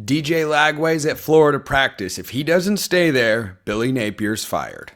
DJ Lagway's at Florida practice. If he doesn't stay there, Billy Napier's fired.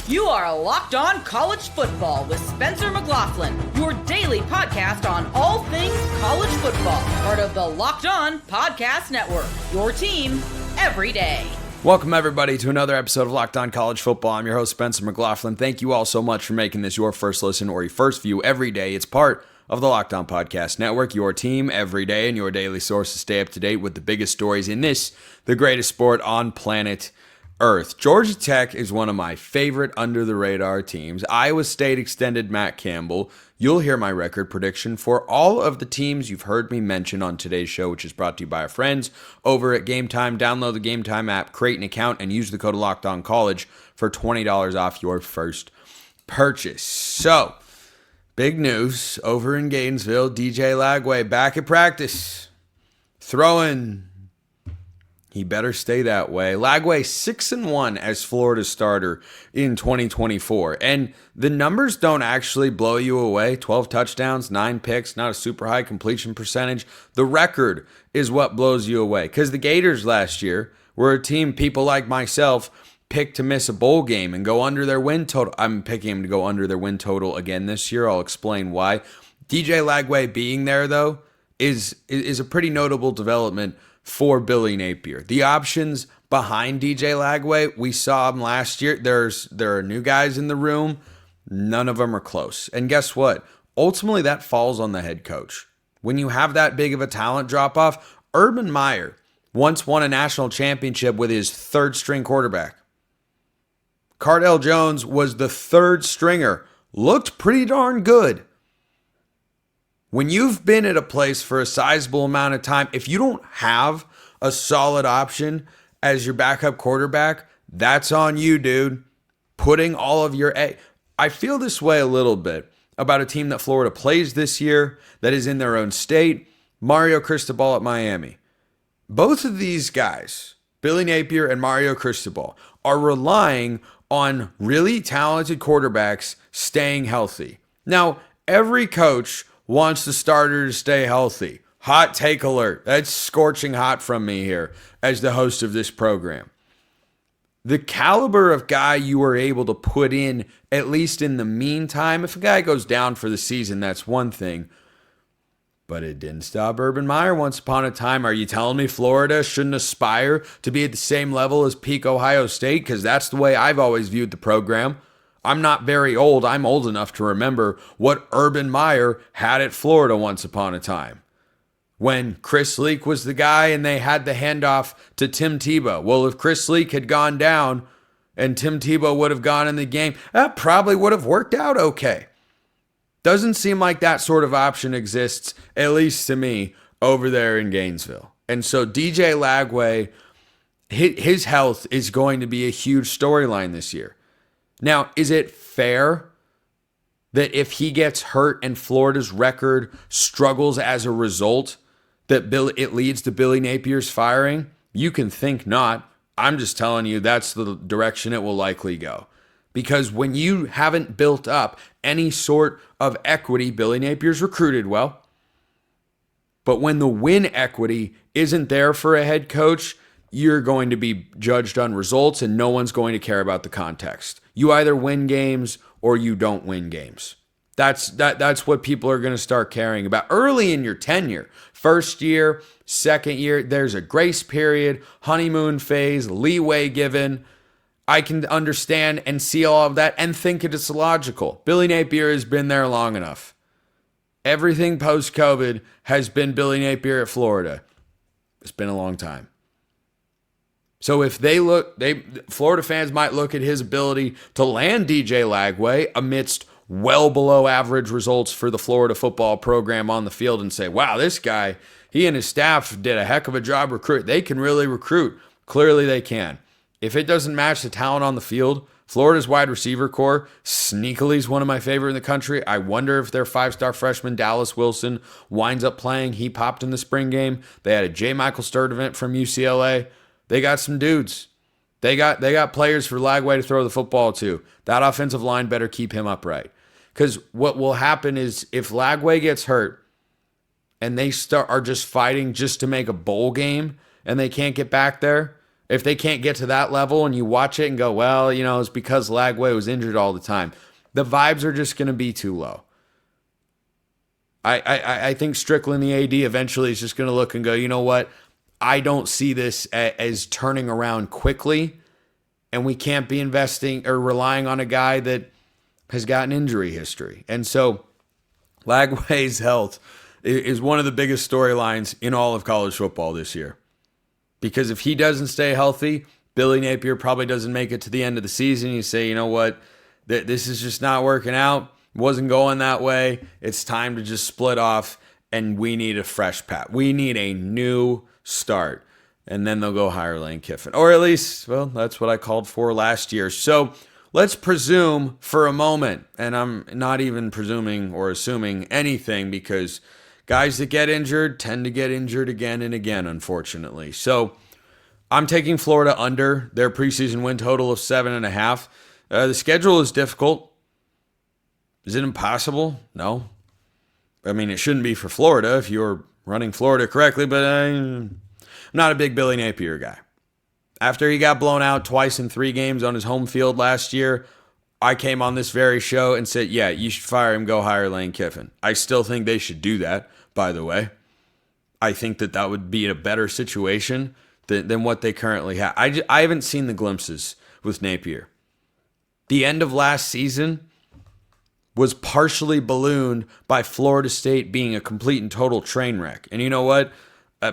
You are Locked On College Football with Spencer McLaughlin, your daily podcast on all things college football. Part of the Locked On Podcast Network, your team every day. Welcome, everybody, to another episode of Locked On College Football. I'm your host, Spencer McLaughlin. Thank you all so much for making this your first listen or your first view every day. It's part of the Locked On Podcast Network, your team every day, and your daily source to stay up to date with the biggest stories in this, the greatest sport on planet Earth. Georgia Tech is one of my favorite under-the-radar teams. Iowa State extended Matt Campbell. You'll hear my record prediction for all of the teams you've heard me mention on today's show, which is brought to you by our friends over at Game Time. Download the Game Time app, create an account, and use the code LOCKEDONCollege for $20 off your first purchase. So, big news over in Gainesville. DJ Lagway back at practice. Throwing. He better stay that way. Lagway 6-1 as Florida's starter in 2024. And the numbers don't actually blow you away. 12 touchdowns, 9 picks, not a super high completion percentage. The record is what blows you away. Because the Gators last year were a team people like myself picked to miss a bowl game and go under their win total. I'm picking them to go under their win total again this year. I'll explain why. DJ Lagway being there, though, is a pretty notable development for Billy Napier. The options behind DJ Lagway, we saw him last year. There are new guys in the room. None of them are close. And guess what? Ultimately, that falls on the head coach. When you have that big of a talent drop-off, Urban Meyer once won a national championship with his third-string quarterback. Cardell Jones was the third stringer. Looked pretty darn good. When you've been at a place for a sizable amount of time, if you don't have a solid option as your backup quarterback, that's on you, dude. Putting all of your egg. I feel this way a little bit about a team that Florida plays this year that is in their own state, Mario Cristobal at Miami. Both of these guys, Billy Napier and Mario Cristobal, are relying on really talented quarterbacks staying healthy. Now, every coach wants the starter to stay healthy. Hot take alert. That's scorching hot from me here as the host of this program. The caliber of guy you were able to put in, at least in the meantime, if a guy goes down for the season, that's one thing. But it didn't stop Urban Meyer once upon a time. Are you telling me Florida shouldn't aspire to be at the same level as peak Ohio State? Because that's the way I've always viewed the program. I'm not very old. I'm old enough to remember what Urban Meyer had at Florida once upon a time. When Chris Leak was the guy and they had the handoff to Tim Tebow. Well, if Chris Leak had gone down and Tim Tebow would have gone in the game, that probably would have worked out okay. Doesn't seem like that sort of option exists, at least to me, over there in Gainesville. And so DJ Lagway, his health is going to be a huge storyline this year. Now, is it fair that if he gets hurt and Florida's record struggles as a result, that it leads to Billy Napier's firing? You can think not. I'm just telling you that's the direction it will likely go. Because when you haven't built up any sort of equity, Billy Napier's recruited well. But when the win equity isn't there for a head coach, you're going to be judged on results and no one's going to care about the context. You either win games or you don't win games. That's what people are going to start caring about early in your tenure. First year, second year, there's a grace period, honeymoon phase, leeway given. I can understand and see all of that and think it is logical. Billy Napier has been there long enough. Everything post-COVID has been Billy Napier at Florida. It's been a long time. So if Florida fans might look at his ability to land DJ Lagway amidst well below average results for the Florida football program on the field and say, wow, this guy, he and his staff did a heck of a job recruiting. They can really recruit. Clearly they can. If it doesn't match the talent on the field, Florida's wide receiver core sneakily is one of my favorite in the country. I wonder if their 5-star freshman Dallas Wilson winds up playing. He popped in the spring game. They had a J. Michael Sturdivant from UCLA. They got some dudes. They got players for Lagway to throw the football to. That offensive line better keep him upright. Because what will happen is if Lagway gets hurt, and they are just fighting just to make a bowl game, and they can't get back there, if they can't get to that level and you watch it and go, well, it's because Lagway was injured all the time, the vibes are just going to be too low. I think Strickland, the AD, eventually is just going to look and go, you know what? I don't see this as turning around quickly, and we can't be investing or relying on a guy that has got an injury history. And so Lagway's health is one of the biggest storylines in all of college football this year. Because if he doesn't stay healthy, Billy Napier probably doesn't make it to the end of the season. You say, you know what? This is just not working out. It wasn't going that way. It's time to just split off, and we need a fresh pat. We need a new start. And then they'll go hire Lane Kiffin. Or at least, well, that's what I called for last year. So let's presume for a moment, and I'm not even presuming or assuming anything, because guys that get injured tend to get injured again and again, unfortunately. So I'm taking Florida under their preseason win total of 7.5. The schedule is difficult. Is it impossible? No. I mean, it shouldn't be for Florida if you're running Florida correctly, but I'm not a big Billy Napier guy. After he got blown out twice in 3 games on his home field last year, I came on this very show and said, yeah, you should fire him, go hire Lane Kiffin. I still think they should do that, by the way. I think that would be a better situation than what they currently have. I haven't seen the glimpses with Napier. The end of last season was partially ballooned by Florida State being a complete and total train wreck. And you know what?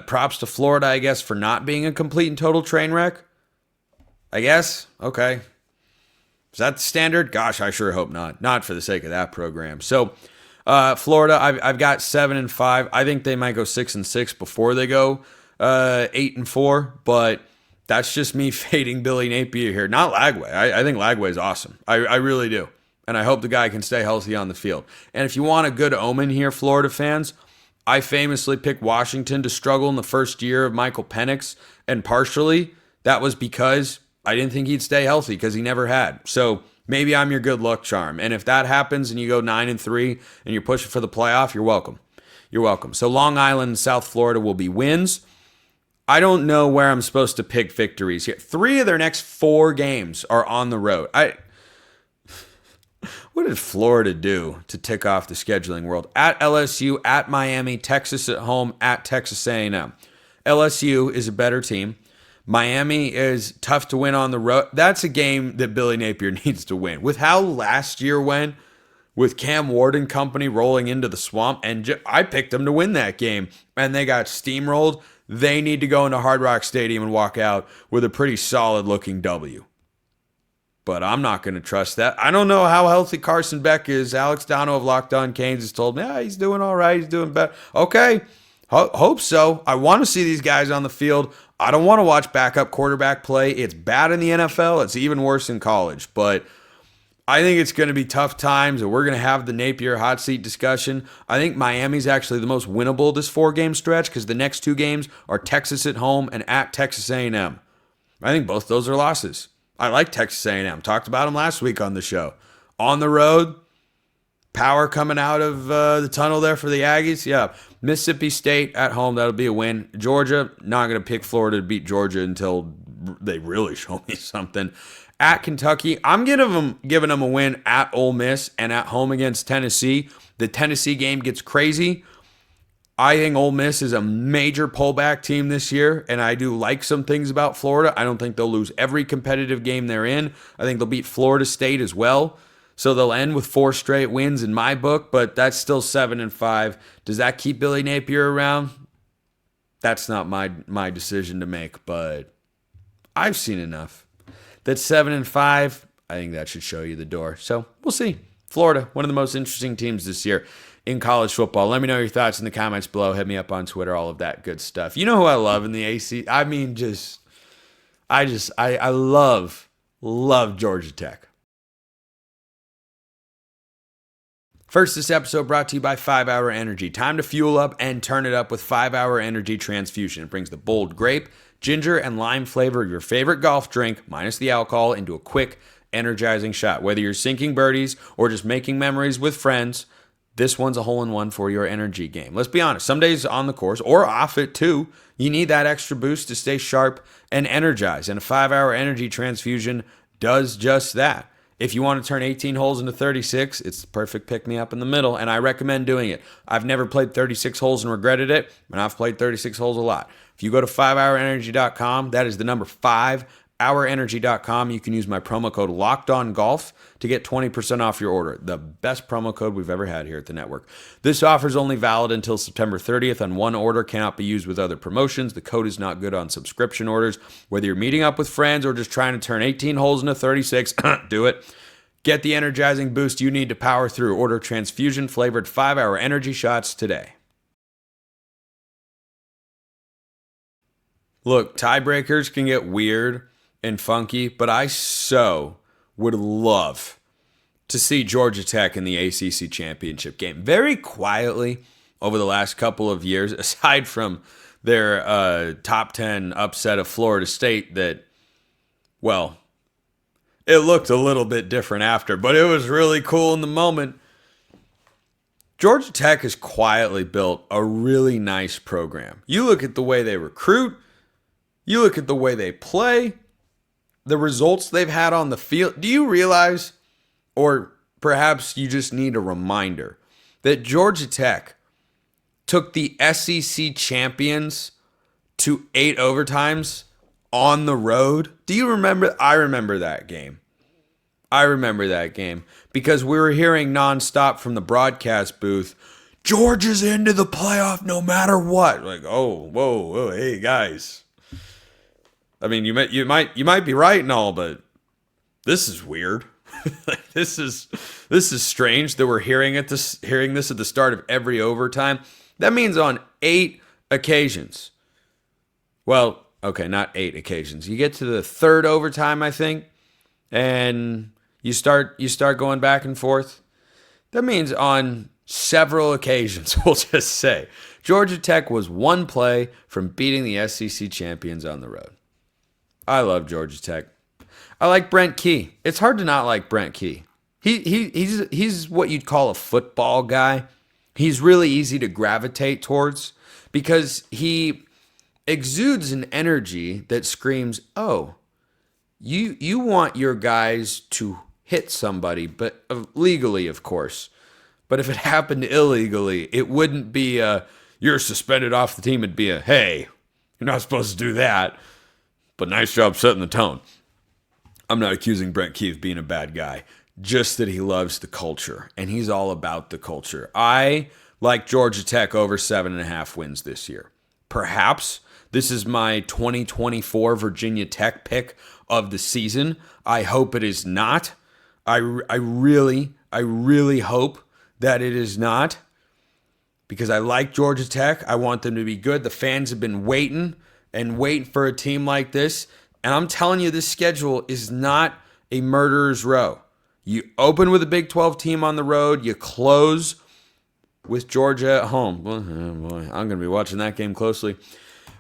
Props to Florida, I guess, for not being a complete and total train wreck. I guess. Okay. Is that the standard? Gosh, I sure hope not. Not for the sake of that program. So, Florida, I've got 7-5. I think they might go 6-6 before they go 8-4. But that's just me fading Billy Napier here. Not Lagway. I think Lagway is awesome. I really do. And I hope the guy can stay healthy on the field. And if you want a good omen here, Florida fans, I famously picked Washington to struggle in the first year of Michael Penix, and partially that was because I didn't think he'd stay healthy, because he never had. So maybe I'm your good luck charm. And if that happens and you go 9-3 and you're pushing for the playoff, you're welcome. You're welcome. So Long Island and South Florida will be wins. I don't know where I'm supposed to pick victories here. 3 of their next 4 games are on the road. What did Florida do to tick off the scheduling world? At LSU, at Miami, Texas at home, at Texas A&M. LSU is a better team. Miami is tough to win on the road. That's a game that Billy Napier needs to win. With how last year went, with Cam Ward and company rolling into the swamp, and I picked them to win that game, and they got steamrolled. They need to go into Hard Rock Stadium and walk out with a pretty solid-looking W. But I'm not going to trust that. I don't know how healthy Carson Beck is. Alex Dono of Locked On Canes has told me, he's doing all right. He's doing better. Okay, hope so. I want to see these guys on the field. I don't want to watch backup quarterback play. It's bad in the NFL. It's even worse in college. But I think it's going to be tough times, and we're going to have the Napier hot seat discussion. I think Miami's actually the most winnable this 4-game stretch, because the next 2 games are Texas at home and at Texas A&M. I think both those are losses. I like Texas A&M. Talked about them last week on the show. On the road, power coming out of the tunnel there for the Aggies. Yeah, Mississippi State at home, that'll be a win. Georgia, not going to pick Florida to beat Georgia until they really show me something. At Kentucky, I'm giving them a win at Ole Miss and at home against Tennessee. The Tennessee game gets crazy. I think Ole Miss is a major pullback team this year, and I do like some things about Florida. I don't think they'll lose every competitive game they're in. I think they'll beat Florida State as well. So they'll end with 4 straight wins in my book, but that's still 7-5. Does that keep Billy Napier around? That's not my decision to make, but I've seen enough. That's 7-5. I think that should show you the door. So we'll see. Florida, one of the most interesting teams this year in college football. Let me know your thoughts in the comments below. Hit me up on Twitter, all of that good stuff. You know who I love in the AC? I mean, I love Georgia Tech. First, this episode brought to you by 5 Hour Energy. Time to fuel up and turn it up with 5 Hour Energy Transfusion. It brings the bold grape, ginger, and lime flavor of your favorite golf drink, minus the alcohol, into a quick, energizing shot. Whether you're sinking birdies or just making memories with friends, this one's a hole-in-one for your energy game. Let's be honest, some days on the course, or off it too, you need that extra boost to stay sharp and energized, and a 5-hour energy transfusion does just that. If you want to turn 18 holes into 36, it's the perfect pick-me-up in the middle, and I recommend doing it. I've never played 36 holes and regretted it, and I've played 36 holes a lot. If you go to 5hourenergy.com, that is the number 5hourenergy.com, you can use my promo code LOCKEDONGolf to get 20% off your order. The best promo code we've ever had here at the network. This offer is only valid until September 30th, and one order cannot be used with other promotions. The code is not good on subscription orders. Whether you're meeting up with friends or just trying to turn 18 holes into 36, do it. Get the energizing boost you need to power through. Order transfusion-flavored 5-hour energy shots today. Look, tiebreakers can get weird and funky, but I so would love to see Georgia Tech in the ACC championship game. Very quietly over the last couple of years, aside from their top 10 upset of Florida State that, well, it looked a little bit different after, but it was really cool in the moment. Georgia Tech has quietly built a really nice program. You look at the way they recruit, you look at the way they play, the results they've had on the field. Do you realize, or perhaps you just need a reminder, that Georgia Tech took the SEC champions to 8 overtimes on the road? Do you remember? I remember that game. Because we were hearing nonstop from the broadcast booth, Georgia's into the playoff no matter what. Like, oh, whoa, hey guys. I mean, you might be right and all, but this is weird. This is strange that we're hearing this at the start of every overtime. That means on 8 occasions. Well, okay, not 8 occasions. You get to the 3rd overtime, I think, and you start going back and forth. That means on several occasions, we'll just say, Georgia Tech was one play from beating the SEC champions on the road. I love Georgia Tech. I like Brent Key. It's hard to not like Brent Key. He's what you'd call a football guy. He's really easy to gravitate towards because he exudes an energy that screams, oh, you want your guys to hit somebody, but legally, of course. But if it happened illegally, it wouldn't be you're suspended off the team. It'd be hey, you're not supposed to do that. But nice job setting the tone. I'm not accusing Brent Key of being a bad guy, just that he loves the culture, and he's all about the culture. I like Georgia Tech over 7.5 wins this year. Perhaps this is my 2024 Virginia Tech pick of the season. I hope it is not. I really hope that it is not, because I like Georgia Tech. I want them to be good. The fans have been waiting for a team like this. And I'm telling you, this schedule is not a murderer's row. You open with a Big 12 team on the road. You close with Georgia at home. Boy, I'm going to be watching that game closely.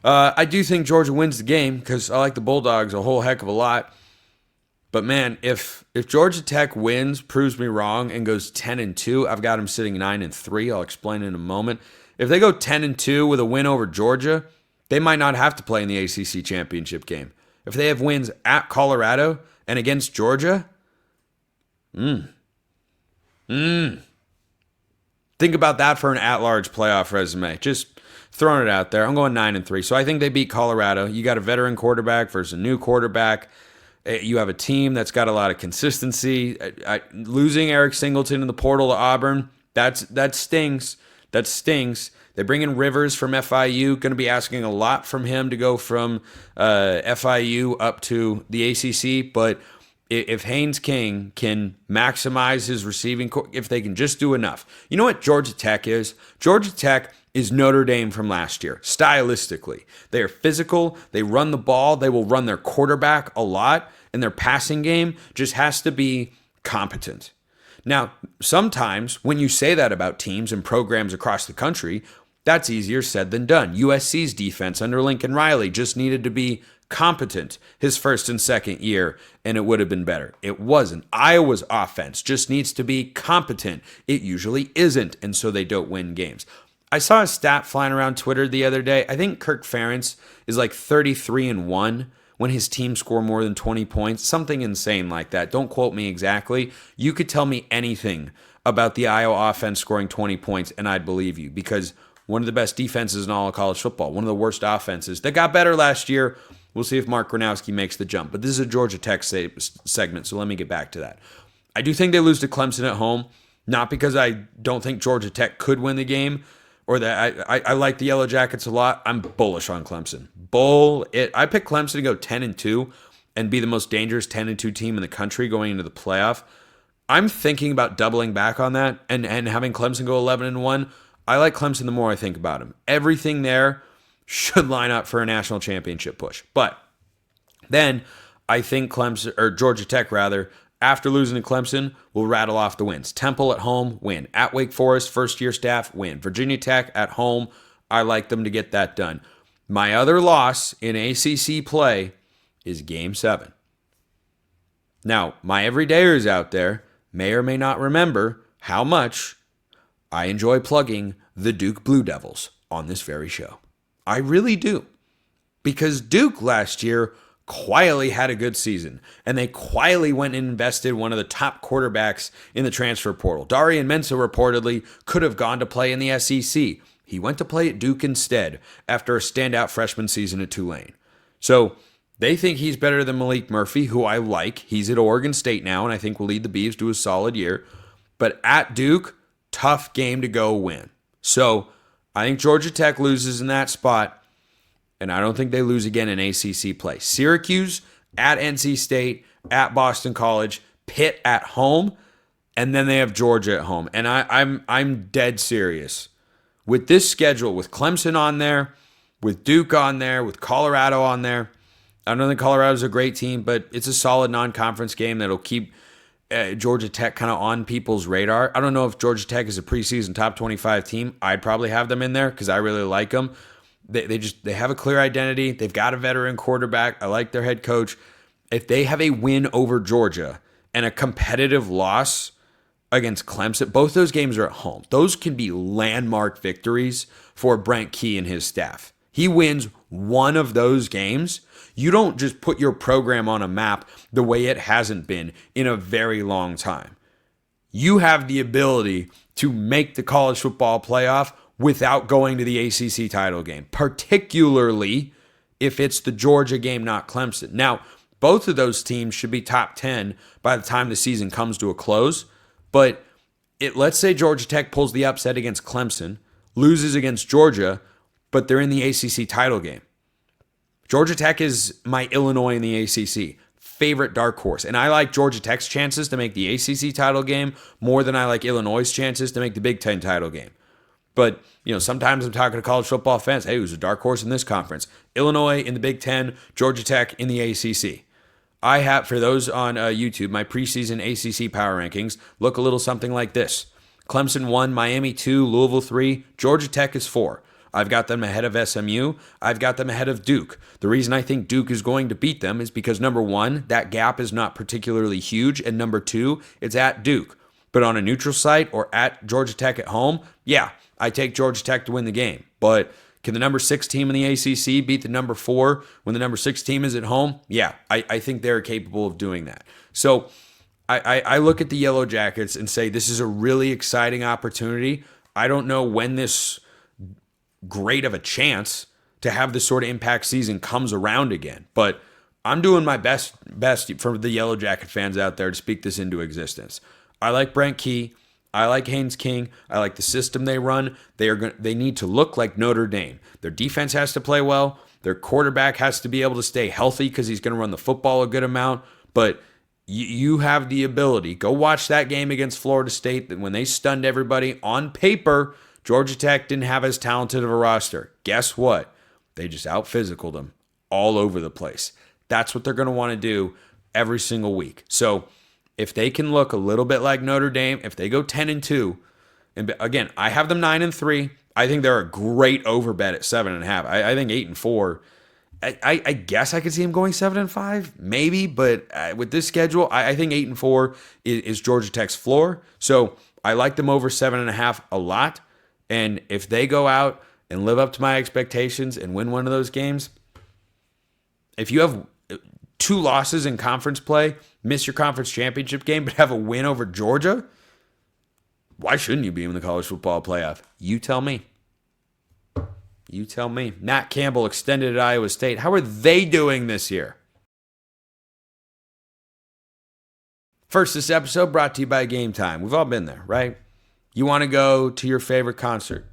I do think Georgia wins the game because I like the Bulldogs a whole heck of a lot. But man, if Georgia Tech wins, proves me wrong, and goes 10-2, I've got them sitting 9-3. I'll explain in a moment. If they go 10-2 with a win over Georgia, they might not have to play in the ACC championship game. If they have wins at Colorado and against Georgia, think about that for an at-large playoff resume. Just throwing it out there. I'm going 9-3. So I think they beat Colorado. You got a veteran quarterback versus a new quarterback. You have a team that's got a lot of consistency. Losing Eric Singleton in the portal to Auburn, that stings. That stings. They bring in Rivers from FIU. Going to be asking a lot from him to go from FIU up to the ACC. But if Haynes King can maximize his receiving, if they can just do enough. You know what Georgia Tech is? Georgia Tech is Notre Dame from last year, stylistically. They are physical. They run the ball. They will run their quarterback a lot. And their passing game just has to be competent. Now, sometimes when you say that about teams and programs across the country, that's easier said than done. USC's defense under Lincoln Riley just needed to be competent his first and second year, and it would have been better. It wasn't. Iowa's offense just needs to be competent. It usually isn't, and so they don't win games. I saw a stat flying around Twitter the other day. I think Kirk Ferentz is like 33-1 when his team score more than 20 points. Something insane like that. Don't quote me exactly. You could tell me anything about the Iowa offense scoring 20 points, and I'd believe you, because one of the best defenses in all of college football, one of the worst offenses that got better last year. We'll see if Mark Gronowski makes the jump. But this is a Georgia Tech segment, so let me get back to that. I do think they lose to Clemson at home, not because I don't think Georgia Tech could win the game, or that I like the Yellow Jackets a lot. I'm bullish on Clemson. I picked Clemson to go 10-2 and be the most dangerous 10-2 team in the country going into the playoff. I'm thinking about doubling back on that and having Clemson go 11-1. I like Clemson the more I think about him. Everything there should line up for a national championship push. But then I think Georgia Tech, after losing to Clemson, will rattle off the wins. Temple at home, win. At Wake Forest, first-year staff, win. Virginia Tech at home, I like them to get that done. My other loss in ACC play is Game 7. Now, my everydayers out there may or may not remember how much I enjoy plugging the Duke Blue Devils on this very show. I really do. Because Duke last year quietly had a good season, and they quietly went and invested one of the top quarterbacks in the transfer portal. Darian Mensah reportedly could have gone to play in the SEC. He went to play at Duke instead after a standout freshman season at Tulane. So they think he's better than Malik Murphy, who I like. He's at Oregon State now, and I think will lead the Beavs to a solid year. But at Duke, tough game to go win. So I think Georgia Tech loses in that spot, and I don't think they lose again in ACC play. Syracuse at NC State, at Boston College, Pitt at home, and then they have Georgia at home. And I'm dead serious. With this schedule, with Clemson on there, with Duke on there, with Colorado on there, I don't think Colorado's a great team, but it's a solid non-conference game that'll keep Georgia Tech kind of on people's radar. I don't know if Georgia Tech is a preseason top 25 team. I'd probably have them in there because I really like them. They have a clear identity. They've got a veteran quarterback. I like their head coach. If they have a win over Georgia and a competitive loss against Clemson, both those games are at home. Those can be landmark victories for Brent Key and his staff. He wins one of those games. You don't just put your program on a map the way it hasn't been in a very long time. You have the ability to make the college football playoff without going to the ACC title game, particularly if it's the Georgia game, not Clemson. Now, both of those teams should be top 10 by the time the season comes to a close, but let's say Georgia Tech pulls the upset against Clemson, loses against Georgia, but they're in the ACC title game. Georgia Tech is my Illinois in the ACC. Favorite dark horse. And I like Georgia Tech's chances to make the ACC title game more than I like Illinois' chances to make the Big Ten title game. But, sometimes I'm talking to college football fans. Hey, who's a dark horse in this conference? Illinois in the Big Ten, Georgia Tech in the ACC. I have, for those on YouTube, my preseason ACC power rankings look a little something like this. Clemson 1, Miami 2, Louisville 3, Georgia Tech is 4. I've got them ahead of SMU. I've got them ahead of Duke. The reason I think Duke is going to beat them is because, number one, that gap is not particularly huge, and number two, it's at Duke. But on a neutral site or at Georgia Tech at home, yeah, I take Georgia Tech to win the game. But can the number 6 team in the ACC beat the number 4 when the number 6 team is at home? Yeah, I think they're capable of doing that. So I look at the Yellow Jackets and say this is a really exciting opportunity. I don't know when this great of a chance to have this sort of impact season comes around again, but I'm doing my best for the Yellow Jacket fans out there to speak this into existence. I like Brent Key. I like Haynes King. I like the system they run. They need to look like Notre Dame. Their defense has to play well. Their quarterback has to be able to stay healthy because he's going to run the football a good amount. But you have the ability. Go watch that game against Florida State when they stunned everybody. On paper, Georgia Tech didn't have as talented of a roster. Guess what? They just out-physicaled them all over the place. That's what they're going to want to do every single week. So if they can look a little bit like Notre Dame, if they go 10-2, and again, I have them 9-3. I think they're a great over bet at 7.5. I think 8-4. I guess I could see him going 7-5, maybe, but with this schedule, I think 8-4 is Georgia Tech's floor. So I like them over 7.5 a lot. And if they go out and live up to my expectations and win one of those games, if you have 2 losses in conference play, miss your conference championship game, but have a win over Georgia, why shouldn't you be in the college football playoff? You tell me. You tell me. Matt Campbell extended at Iowa State. How are they doing this year? First, this episode brought to you by Game Time. We've all been there, right? You want to go to your favorite concert,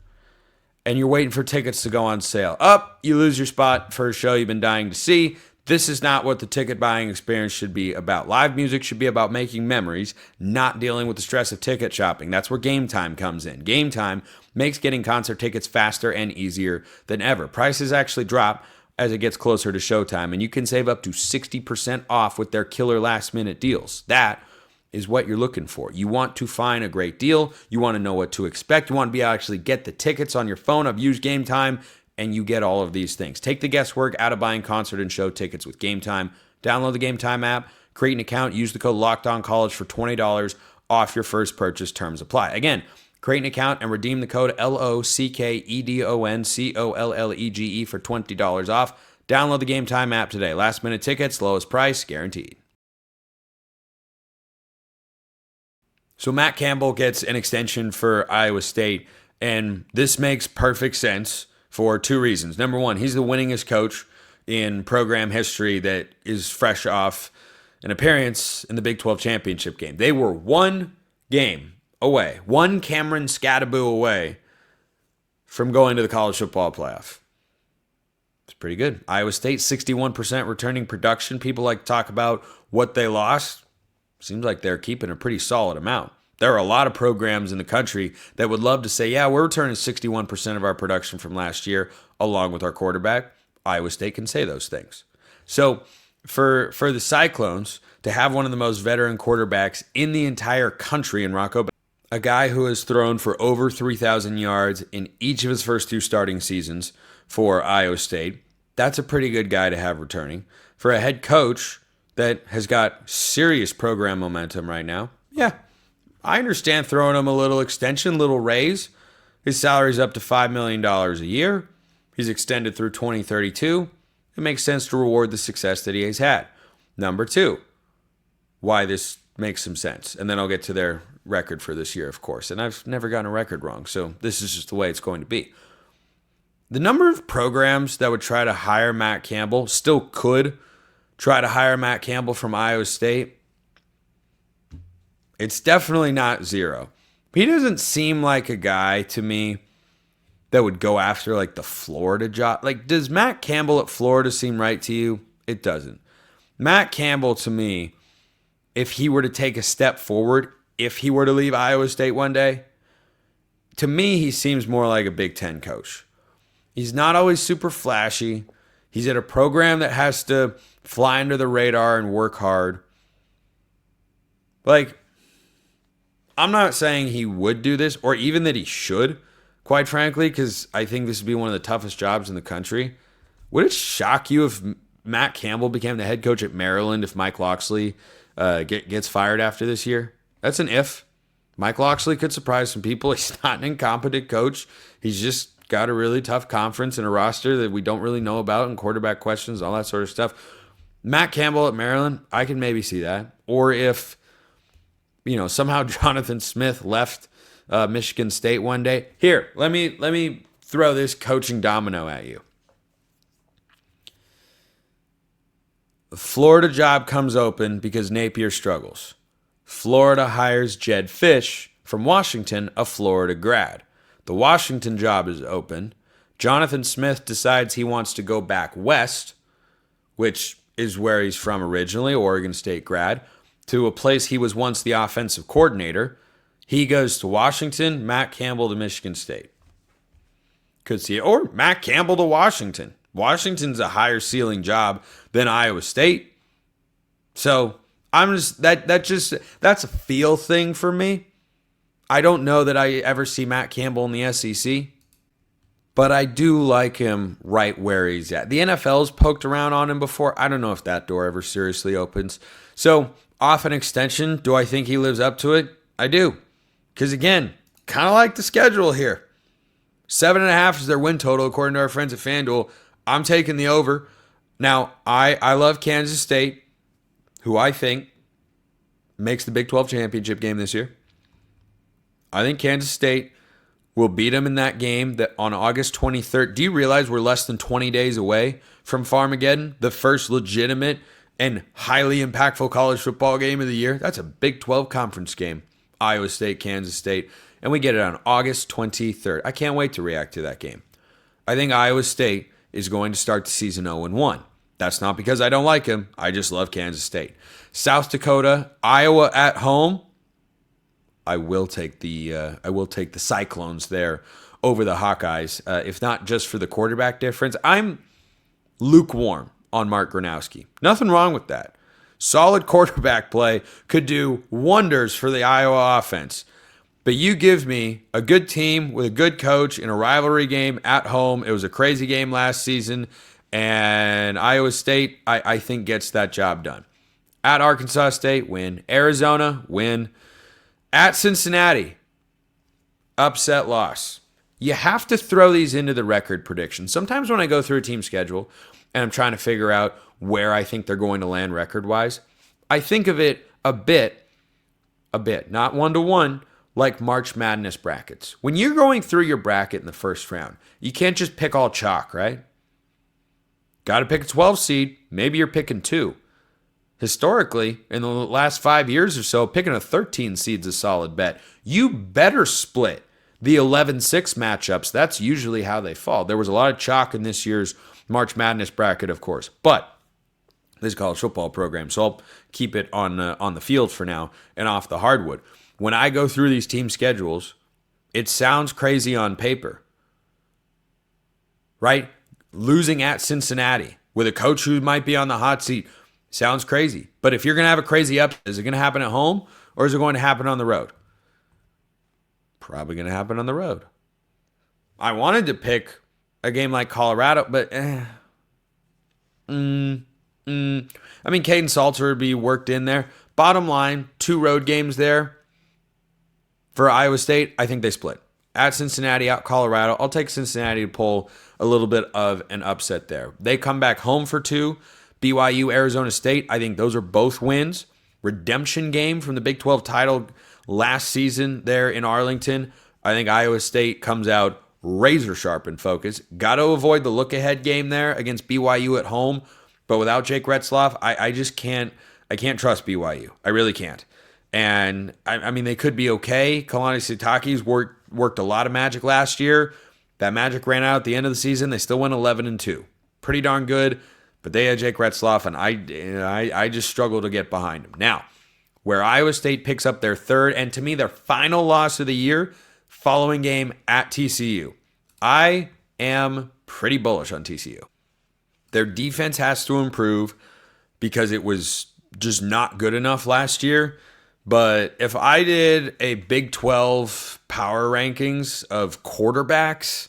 and you're waiting for tickets to go on sale. You lose your spot for a show you've been dying to see. This is not what the ticket buying experience should be about. Live music should be about making memories, not dealing with the stress of ticket shopping. That's where Game Time comes in. Game Time makes getting concert tickets faster and easier than ever. Prices actually drop as it gets closer to showtime, and you can save up to 60% off with their killer last-minute deals. That is what you're looking for. You want to find a great deal. You want to know what to expect. You want to be able to actually get the tickets on your phone. I've used Game Time, and you get all of these things. Take the guesswork out of buying concert and show tickets with Game Time. Download the Game Time app, create an account, use the code LOCKEDONCollege for $20 off your first purchase. Terms apply. Again, create an account and redeem the code LOCKEDONCOLLEGE for $20 off. Download the Game Time app today. Last minute tickets, lowest price, guaranteed. So Matt Campbell gets an extension for Iowa State, and this makes perfect sense for 2 reasons. Number one, he's the winningest coach in program history that is fresh off an appearance in the Big 12 championship game. They were 1 game away, 1 Cameron Scadaboo away from going to the college football playoff. It's pretty good. Iowa State, 61% returning production. People like to talk about what they lost. Seems like they're keeping a pretty solid amount. There are a lot of programs in the country that would love to say, yeah, we're returning 61% of our production from last year along with our quarterback. Iowa State can say those things. So for the Cyclones to have one of the most veteran quarterbacks in the entire country in Rocco, a guy who has thrown for over 3,000 yards in each of his first 2 starting seasons for Iowa State, that's a pretty good guy to have returning. For a head coach that has got serious program momentum right now, yeah, I understand throwing him a little extension, little raise. His salary's up to $5 million a year. He's extended through 2032. It makes sense to reward the success that he has had. Number 2, why this makes some sense. And then I'll get to their record for this year, of course. And I've never gotten a record wrong, so this is just the way it's going to be. The number of programs that would try to hire Matt Campbell, still could try to hire Matt Campbell from Iowa State, it's definitely not 0. He doesn't seem like a guy to me that would go after like the Florida job. Like, does Matt Campbell at Florida seem right to you? It doesn't. Matt Campbell, to me, if he were to take a step forward, if he were to leave Iowa State one day, to me, he seems more like a Big Ten coach. He's not always super flashy. He's at a program that has to fly under the radar and work hard. Like, I'm not saying he would do this, or even that he should, quite frankly, because I think this would be one of the toughest jobs in the country. Would it shock you if Matt Campbell became the head coach at Maryland if Mike Locksley gets fired after this year? That's an if. Mike Locksley could surprise some people. He's not an incompetent coach. He's just got a really tough conference and a roster that we don't really know about, and quarterback questions, all that sort of stuff. Matt Campbell at Maryland, I can maybe see that. Or if, somehow Jonathan Smith left Michigan State one day. Here, let me throw this coaching domino at you. The Florida job comes open because Napier struggles. Florida hires Jed Fish from Washington, a Florida grad. The Washington job is open. Jonathan Smith decides he wants to go back west, which is where he's from originally, Oregon State grad, to a place he was once the offensive coordinator. He goes to Washington, Matt Campbell to Michigan State. Could see it. Or Matt Campbell to Washington. Washington's a higher ceiling job than Iowa State. So I'm just that's a feel thing for me. I don't know that I ever see Matt Campbell in the SEC. but I do like him right where he's at. The NFL's poked around on him before. I don't know if that door ever seriously opens. So, off an extension, do I think he lives up to it? I do. Because again, kind of like the schedule here. 7.5 is their win total, according to our friends at FanDuel. I'm taking the over. Now, I love Kansas State, who I think makes the Big 12 championship game this year. I think Kansas State will beat them in that game that on August 23rd. Do you realize we're less than 20 days away from Farmageddon, the first legitimate and highly impactful college football game of the year? That's a Big 12 conference game. Iowa State, Kansas State. And we get it on August 23rd. I can't wait to react to that game. I think Iowa State is going to start the season 0-1. That's not because I don't like them. I just love Kansas State. South Dakota, Iowa at home. I will take the Cyclones there over the Hawkeyes, if not just for the quarterback difference. I'm lukewarm on Mark Gronowski. Nothing wrong with that. Solid quarterback play could do wonders for the Iowa offense. But you give me a good team with a good coach in a rivalry game at home. It was a crazy game last season, and Iowa State, I think, gets that job done. At Arkansas State, win. Arizona, win. At Cincinnati, upset loss. You have to throw these into the record prediction. Sometimes when I go through a team schedule and I'm trying to figure out where I think they're going to land record-wise, I think of it a bit, not one-to-one, like March Madness brackets. When you're going through your bracket in the first round, you can't just pick all chalk, right? Got to pick a 12 seed. Maybe you're picking 2. Historically, in the last 5 years or so, picking a 13 seed's a solid bet. You better split the 11-6 matchups. That's usually how they fall. There was a lot of chalk in this year's March Madness bracket, of course. But this is a college football program, so I'll keep it on the field for now and off the hardwood. When I go through these team schedules, it sounds crazy on paper, right? Losing at Cincinnati with a coach who might be on the hot seat sounds crazy. But if you're going to have a crazy upset, is it going to happen at home or is it going to happen on the road? Probably going to happen on the road. I wanted to pick a game like Colorado, but I mean, Caden Salter would be worked in there. Bottom line, 2 road games there. For Iowa State, I think they split. At Cincinnati, out Colorado. I'll take Cincinnati to pull a little bit of an upset there. They come back home for 2. BYU, Arizona State, I think those are both wins. Redemption game from the Big 12 title last season there in Arlington. I think Iowa State comes out razor sharp in focus. Got to avoid the look-ahead game there against BYU at home. But without Jake Retzloff, I just can't trust BYU. I really can't. And, I mean, they could be okay. Kalani Sitake's worked a lot of magic last year. That magic ran out at the end of the season. They still went 11-2. Pretty darn good, but they had Jake Retzloff, and I just struggle to get behind him. Now, where Iowa State picks up their third, and to me, their final loss of the year, following game at TCU. I am pretty bullish on TCU. Their defense has to improve because it was just not good enough last year. But if I did a Big 12 power rankings of quarterbacks,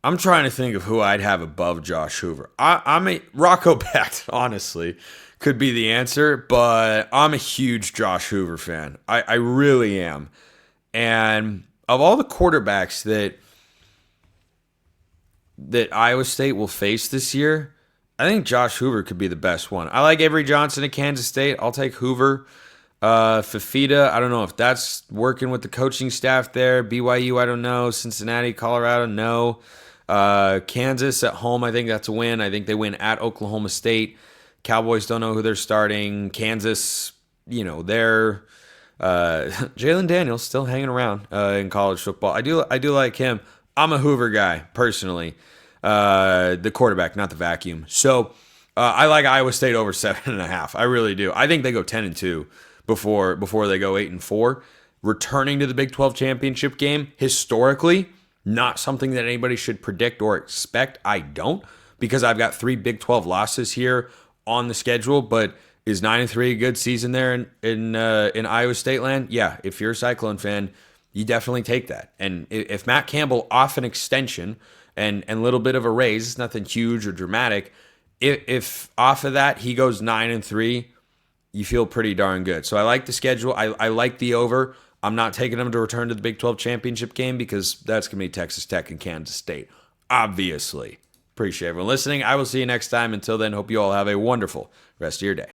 I'm trying to think of who I'd have above Josh Hoover. I'm a Rocco Becht, honestly, could be the answer, but I'm a huge Josh Hoover fan. I really am. And of all the quarterbacks that Iowa State will face this year, I think Josh Hoover could be the best one. I like Avery Johnson at Kansas State. I'll take Hoover. Fafita, I don't know if that's working with the coaching staff there. BYU, I don't know. Cincinnati, Colorado, no. Kansas at home, I think that's a win. I think they win at Oklahoma State. Cowboys don't know who they're starting. Kansas, they're Jalen Daniels still hanging around in college football. I do like him. I'm a Hoover guy, personally. The quarterback, not the vacuum. So I like Iowa State over 7.5. I really do. I think they go 10-2 before they go 8-4. Returning to the Big 12 championship game, historically, not something that anybody should predict or expect. I don't, because I've got 3 Big 12 losses here on the schedule. But is 9-3 a good season there in Iowa State land? Yeah, if you're a Cyclone fan, you definitely take that. And if Matt Campbell off an extension and a little bit of a raise, it's nothing huge or dramatic. If off of that he goes 9-3, you feel pretty darn good. So I like the schedule. I like the over. I'm not taking them to return to the Big 12 championship game because that's going to be Texas Tech and Kansas State, obviously. Appreciate everyone listening. I will see you next time. Until then, hope you all have a wonderful rest of your day.